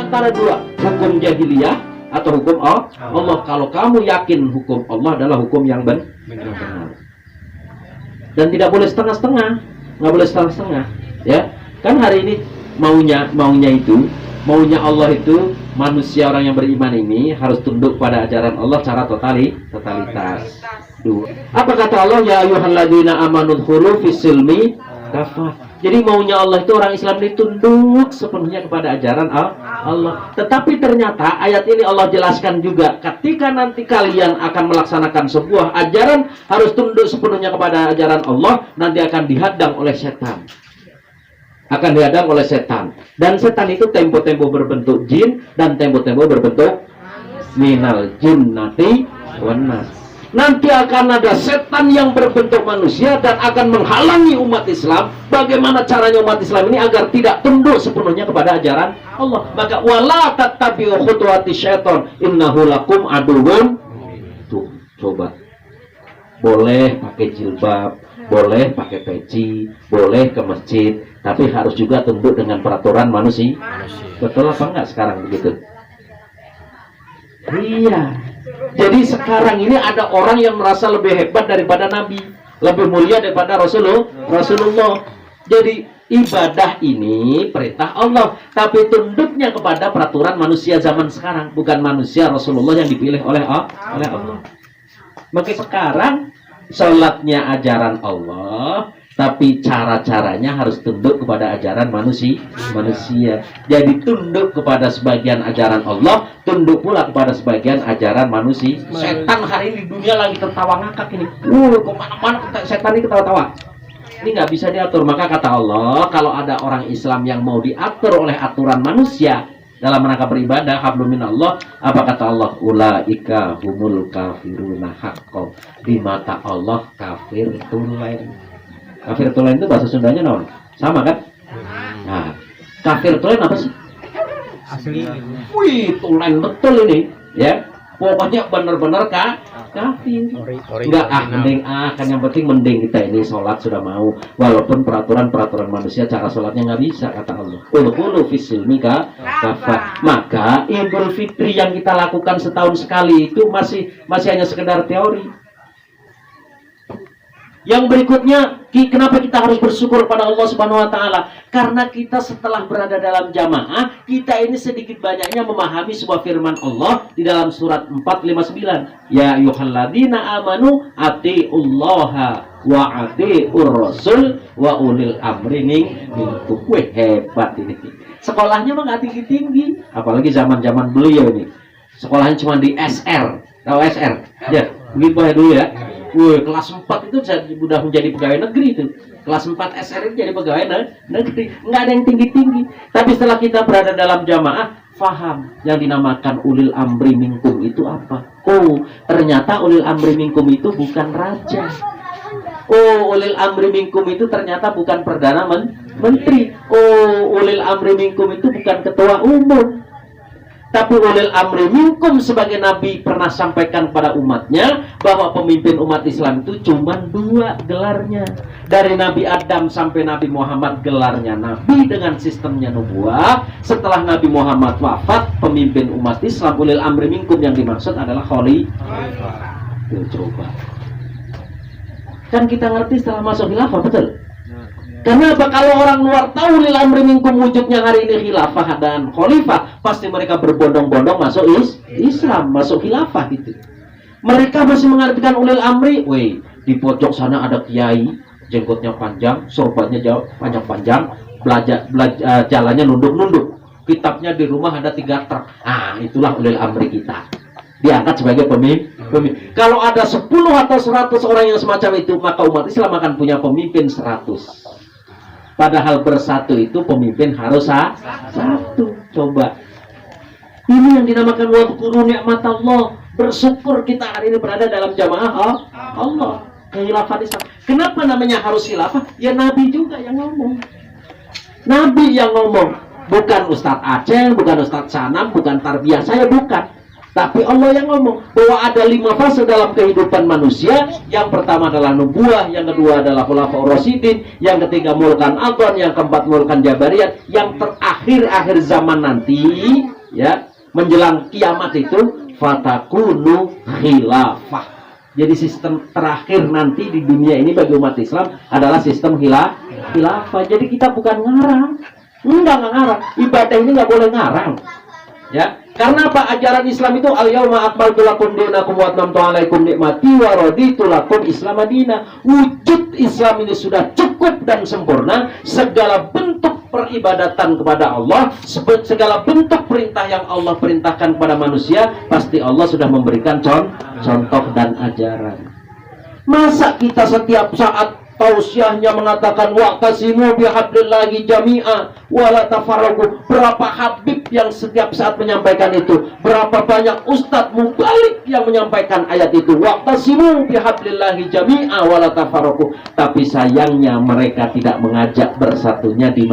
antara dua, hukum jahiliyah atau hukum Allah. Kalau kamu yakin hukum Allah adalah hukum yang benar, dan tidak boleh setengah-setengah, nggak boleh setengah-setengah, ya. Kan hari ini maunya Allah itu manusia orang yang beriman ini harus tunduk pada ajaran Allah secara totalitas. Apa kata Allah? Ya ayyuhalladzina amanu dkhulu fis-silmi kafah. Jadi maunya Allah itu orang Islam ditunduk sepenuhnya kepada ajaran Allah. Tetapi ternyata ayat ini Allah jelaskan juga, ketika nanti kalian akan melaksanakan sebuah ajaran harus tunduk sepenuhnya kepada ajaran Allah, nanti akan dihadang oleh setan. Dan setan itu tempo-tempo berbentuk jin dan tempo-tempo berbentuk minal jinnati wan nas. Nanti akan ada setan yang berbentuk manusia dan akan menghalangi umat Islam. Bagaimana caranya umat Islam ini agar tidak tunduk sepenuhnya kepada ajaran Allah? Maka wala tattabi'u khutuwati syaiton innahu lakum aduwwun. Tuh, coba. Boleh pakai jilbab, boleh pakai peci, boleh ke masjid, tapi harus juga tunduk dengan peraturan manusia. Betul apa enggak sekarang begitu? Iya. Jadi sekarang ini ada orang yang merasa lebih hebat daripada Nabi, lebih mulia daripada Rasulullah. Jadi ibadah ini perintah Allah, tapi tunduknya kepada peraturan manusia zaman sekarang, bukan manusia Rasulullah yang dipilih oleh Allah. Maka sekarang sholatnya ajaran Allah, tapi cara-caranya harus tunduk kepada ajaran manusia. Jadi tunduk kepada sebagian ajaran Allah, tunduk pula kepada sebagian ajaran manusia. Setan hari ini di dunia lagi tertawa ngakak ini. Kemana-mana setan ini ketawa-tawa. Ini nggak bisa diatur. Maka kata Allah, kalau ada orang Islam yang mau diatur oleh aturan manusia dalam rangka beribadah, hablum minallah, apa kata Allah? Ulaika humul kafiruna haqqo. Di mata Allah kafir tulen. Kafir tulen itu bahasa Sundanya non? Sama kan? Nah, kafir tulen apa sih? Asli. Wih, tulen betul ini, ya. Pokoknya benar-benar kafir. Enggak mending kan yang penting mending kita ini sholat sudah mau, walaupun peraturan manusia cara sholatnya nggak bisa, kata Allah. Qul fisilmi kafah. Maka Idul Fitri yang kita lakukan setahun sekali itu masih hanya sekedar teori. Yang berikutnya, kenapa kita harus bersyukur pada Allah Subhanahu wa taala? Karena kita setelah berada dalam jamaah, kita ini sedikit banyaknya memahami sebuah firman Allah di dalam surat 459. Ya ayyuhalladzina amanu atiullaha wa atiur rasul wa ulil amri minkum. Wih, hebat ini. Sekolahnya mah nggak tinggi-tinggi, apalagi zaman-zaman beliau ini. Sekolahnya cuma di SR. Tahu SR? Ya, begitu ya dulu ya. Woi, kelas 4 itu sudah menjadi pegawai negeri itu. Kelas 4 SR itu jadi pegawai negeri. Nggak ada yang tinggi-tinggi. Tapi setelah kita berada dalam jamaah, faham yang dinamakan ulil amri minkum itu apa? Oh, ternyata ulil amri minkum itu bukan raja. Oh, ulil amri minkum itu ternyata bukan perdana menteri. Oh, ulil amri minkum itu bukan ketua umum. Tapi ulil amri minkum sebagai Nabi pernah sampaikan kepada umatnya bahwa pemimpin umat Islam itu cuma 2 gelarnya. Dari Nabi Adam sampai Nabi Muhammad gelarnya Nabi dengan sistemnya nubuah. Setelah Nabi Muhammad wafat, pemimpin umat Islam ulil amri minkum yang dimaksud adalah khalifah. Coba. Kan kita ngerti setelah masuk khilafah, betul? Karena apa? Kalau orang luar tahu ulil amri minkum wujudnya hari ini khilafah dan khalifah, pasti mereka berbondong-bondong masuk Islam, masuk khilafah gitu. Mereka masih mengartikan ulil amri, weh, di pojok sana ada kiai, jenggotnya panjang, sorbannya jauh panjang-panjang, jalannya nunduk-nunduk, kitabnya di rumah ada 3 truk. Itulah ulil amri kita. Diangkat sebagai pemimpin. Kalau ada 10 atau 100 orang yang semacam itu, maka umat Islam akan punya pemimpin 100. Padahal bersatu itu pemimpin harus satu. Coba. Ini yang dinamakan wadhkuru ni'matallah. Bersyukur kita hari ini berada dalam jamaah Allah. Khilafah Islam. Kenapa namanya harus khilafah? Ya Nabi juga yang ngomong. Nabi yang ngomong. Bukan Ustadz Aceh, bukan Ustadz Sanam, bukan tarbiyah saya, bukan. Tapi Allah yang ngomong bahwa ada 5 fase dalam kehidupan manusia. Yang pertama adalah nubuah, yang kedua adalah khulafaur rasyidin, yang ketiga mulkan adhan, yang keempat mulkan jabariyat, yang terakhir akhir zaman nanti ya, menjelang kiamat itu fatakunu khilafah. Jadi sistem terakhir nanti di dunia ini bagi umat Islam adalah sistem khilafah. Jadi kita bukan ngarang. Enggak ngarang. Ibadah ini nggak boleh ngarang. Ya, karena apa? Ajaran Islam itu al-yauma akmaltu lakum dinakum wa atmamtu alaikum nikmati wa raditu lakum Islam madinah. Wujud Islam ini sudah cukup dan sempurna. Segala bentuk peribadatan kepada Allah, segala bentuk perintah yang Allah perintahkan kepada manusia, pasti Allah sudah memberikan contoh dan ajaran. Masa kita setiap saat tausiahnya mengatakan wa'tasimu bihablillahi jami'a wala tafarraqu? Berapa habib yang setiap saat menyampaikan itu? Berapa banyak ustadz mubalik yang menyampaikan ayat itu, wa'tasimu bihablillahi jami'a wala tafarraqu? Tapi sayangnya mereka tidak mengajak bersatunya di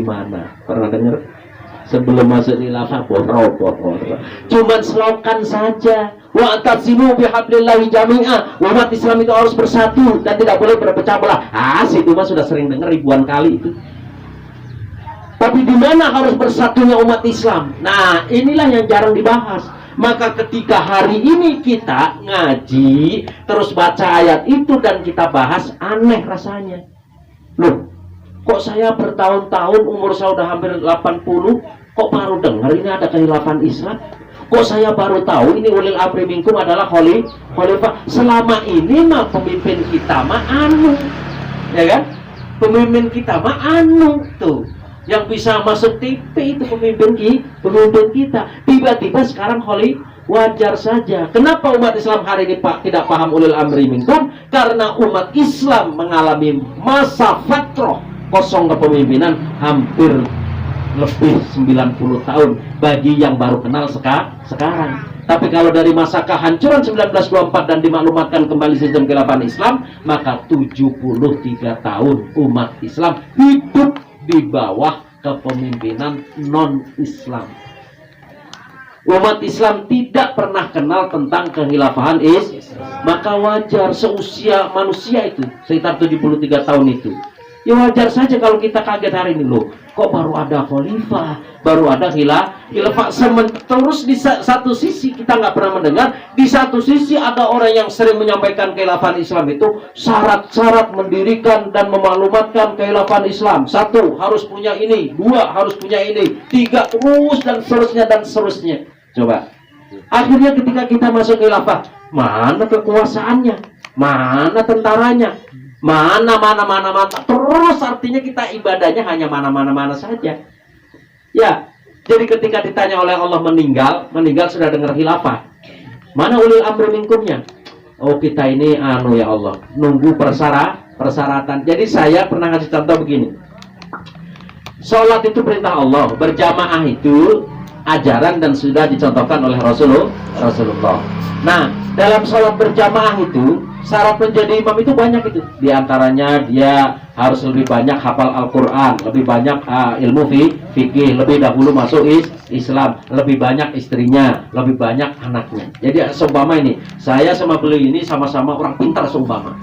mana? Pernah dengar? Sebelum masuk khilafah bohong. Cuman slogan saja. Wa'tasimu bihablillahi jami'a. Umat Islam itu harus bersatu dan tidak boleh berpecah belah. Situ mah sudah sering dengar ribuan kali itu. Tapi di mana harus bersatunya umat Islam? Nah, inilah yang jarang dibahas. Maka ketika hari ini kita ngaji, terus baca ayat itu dan kita bahas, aneh rasanya. Loh, kok saya bertahun-tahun, umur saya udah hampir 80, kok baru dengar ini ada khilafah Islam? Kok saya baru tahu ini ulil amri minkum adalah khalifah? Selama ini mah pemimpin kita mah anu, ya kan? Pemimpin kita mah anu tuh, yang bisa masuk TV itu pemimpin kita. Tiba-tiba sekarang wajar saja. Kenapa umat Islam hari ini tidak paham ulil amri minkum? Karena umat Islam mengalami masa fatrah kosong kepemimpinan hampir lebih 90 tahun bagi yang baru kenal sekarang. Tapi kalau dari masa kehancuran 1924 dan dimaklumatkan kembali sistem khilafah Islam, maka 73 tahun umat Islam hidup di bawah kepemimpinan non-Islam. Umat Islam tidak pernah kenal tentang kehilafahan maka wajar seusia manusia itu sekitar 73 tahun itu. Ya wajar saja kalau kita kaget hari ini, loh kok baru ada khalifah, baru ada khilafah. Terus di satu sisi kita nggak pernah mendengar, di satu sisi ada orang yang sering menyampaikan kekhilafan Islam itu syarat-syarat mendirikan dan memaklumatkan kekhilafan Islam. 1, harus punya ini. 2, harus punya ini. 3, terus dan seterusnya. Coba. Akhirnya ketika kita masuk khilafah, mana kekuasaannya? Mana tentaranya? Mana terus artinya kita ibadahnya hanya mana saja. Ya, jadi ketika ditanya oleh Allah meninggal sudah dengar khilafah. Mana ulil amri minkumnya? Oh, kita ini ya Allah, nunggu persyaratan. Jadi saya pernah ngasih contoh begini. Sholat itu perintah Allah, berjamaah itu ajaran dan sudah dicontohkan oleh Rasulullah. Nah, dalam sholat berjamaah itu syarat menjadi imam itu banyak itu. Di antaranya dia harus lebih banyak hafal Al-Quran, lebih banyak ilmu fikih, lebih dahulu masuk Islam, lebih banyak istrinya, lebih banyak anaknya. Jadi seumpama ini, saya sama beliau ini sama-sama orang pintar seumpama.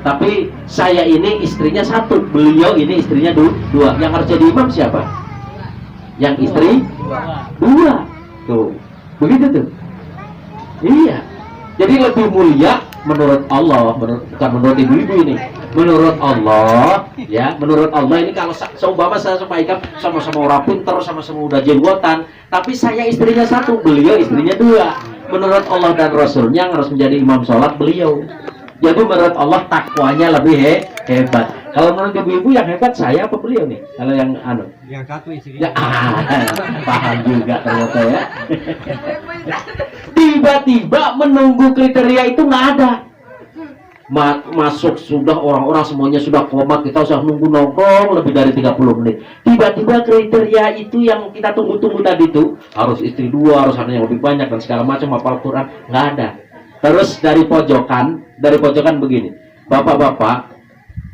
Tapi saya ini istrinya 1, beliau ini istrinya 2. Yang harus jadi imam siapa? Yang istri 2. Tuh, begitu tuh. Iya. Jadi lebih mulia menurut Allah, bukan menurut ibu-ibu ini. Menurut Allah, ya, menurut Allah ini kalau seumpama saya sama Ikam sama-sama orang pintar, sama-sama udah jenggotan, tapi saya istrinya 1, beliau istrinya 2. Menurut Allah dan Rasulnya yang harus menjadi imam sholat beliau. Jadi menurut Allah takwanya lebih hebat. Kalau menurut ibu-ibu yang hebat saya apa beliau nih? Kalau yang yang 1 istrinya. Ya, paham juga ternyata ya. Tiba-tiba menunggu kriteria itu nggak ada. Masuk sudah orang-orang semuanya sudah komat, kita usah nunggu nongkrong lebih dari 30 menit. Tiba-tiba kriteria itu yang kita tunggu-tunggu tadi itu harus istri 2, harus anak yang lebih banyak dan segala macam hafal Quran, nggak ada. Terus dari pojokan begini, bapak-bapak,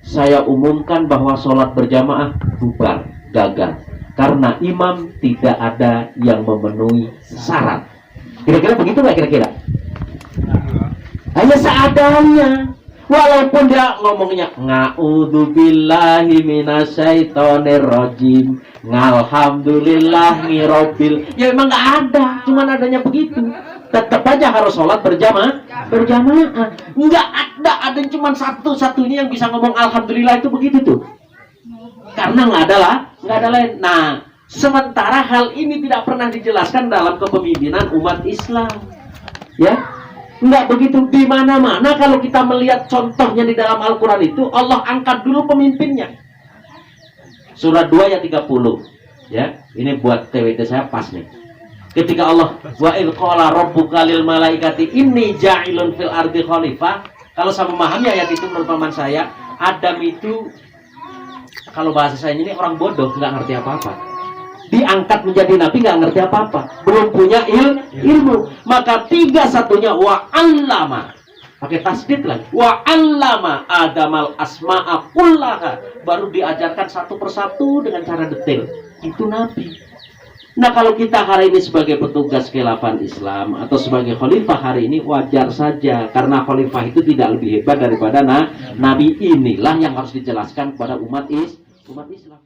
saya umumkan bahwa sholat berjamaah bubar, gagal, karena imam tidak ada yang memenuhi syarat. Kira-kira begitu nggak kira-kira? Hanya seadanya. Walaupun dia ngomongnya nga'udzubillahi minasyaitonirrajim, alhamdulillahirabbil, ya emang nggak ada, cuman adanya begitu. Tetap aja harus sholat berjamaah. Nggak ada cuman satu-satunya yang bisa ngomong alhamdulillah itu begitu tuh. Karena nggak ada lain. Nah, sementara hal ini tidak pernah dijelaskan dalam kepemimpinan umat Islam. Ya, nggak begitu. Di mana-mana kalau kita melihat contohnya di dalam Al-Quran itu, Allah angkat dulu pemimpinnya. Surat 2 ayat 30. Ya, ini buat TWT saya pas nih. Ketika Allah wa idz qala rabbuka lil malaikati inni ja'ilun fil ardi khalifah. Kalau saya memahami ayat itu menurut paman saya, Adam itu, kalau bahasa saya ini orang bodoh, nggak ngerti apa-apa. Diangkat menjadi nabi, nggak ngerti apa-apa, belum punya ilmu. Maka tiga satunya wa 'allama, pakai tasdid lagi, wa 'allama adamal asma'a kullaha, baru diajarkan satu persatu dengan cara detail. Itu nabi. Nah, kalau kita hari ini sebagai petugas khilafah Islam atau sebagai khalifah hari ini wajar saja, karena khalifah itu tidak lebih hebat daripada nabi. Inilah yang harus dijelaskan kepada umat Islam.